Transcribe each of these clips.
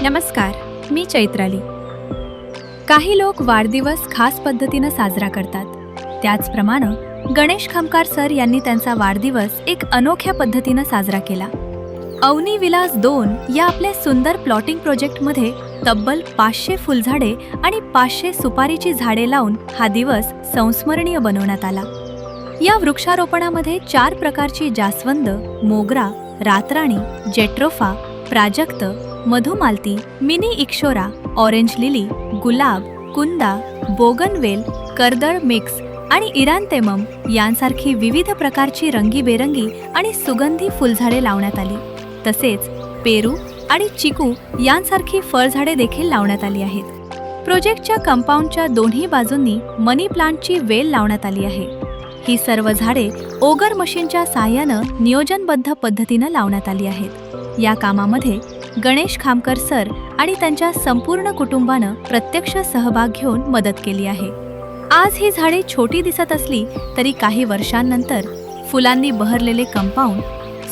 नमस्कार, मी चैत्राली। काही लोक वाढदिवस खास पद्धतीनं साजरा करतात। त्याचप्रमाणे गणेश खामकर सर यांनी त्यांचा वाढदिवस एक अनोख्या पद्धतीनं साजरा केला। अवनी विलास 2 या आपल्या सुंदर प्लॉटिंग प्रोजेक्टमध्ये तब्बल 500 फुलझाडे आणि 500 सुपारीची झाडे लावून हा दिवस संस्मरणीय बनवण्यात आला। या वृक्षारोपणामध्ये 4 प्रकारची जास्वंद, मोगरा, रातराणी, जेट्रोफा, प्राजक्त, मधुमालती, मिनी इक्शोरा, ऑरेंज लिली, गुलाब, कुंदा, बोगनवेल, कर्दळ मिक्स आणि इरांतेमम यांसारखी विविध प्रकारची रंगीबेरंगी आणि सुगंधी फुलझाडे लावण्यात आली। तसेच पेरू आणि चिकू यांसारखी फळझाडे देखील लावण्यात आली आहेत। प्रोजेक्टच्या कंपाऊंडच्या दोन्ही बाजूंनी मनी प्लांटची वेल लावण्यात आली आहे। ही सर्व झाडे ओगर मशीनच्या साहाय्याने नियोजनबद्ध पद्धतीने लावण्यात आली आहेत। या कामामध्ये गणेश खामकर सर आणि त्यांच्या संपूर्ण कुटुंबाने प्रत्यक्ष सहभाग घेऊन मदत केली आहे। आज ही झाडे छोटी दिसत असली तरी काही वर्षांनंतर फुलांनी बहरलेले कंपाऊंड,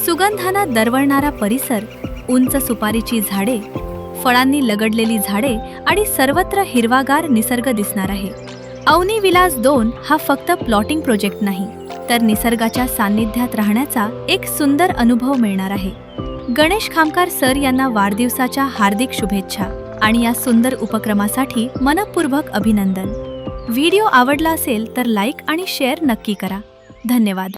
सुगंधाने दरवळणारा परिसर, उंच सुपारीची झाडे, फळांनी लगडलेली झाडे आणि सर्वत्र हिरवागार निसर्ग दिसणार आहे। अवनी विलास 2 हा फक्त प्लॉटिंग प्रोजेक्ट नाही, तर निसर्गाच्या सान्निध्यात राहण्याचा एक सुंदर अनुभव मिळणार आहे। गणेश खामकर सर यांना वाढदिवसाच्या हार्दिक शुभेच्छा आणि या सुंदर उपक्रमासाठी मनपूर्वक अभिनंदन। व्हिडिओ आवडला असेल तर लाईक आणि शेअर नक्की करा। धन्यवाद।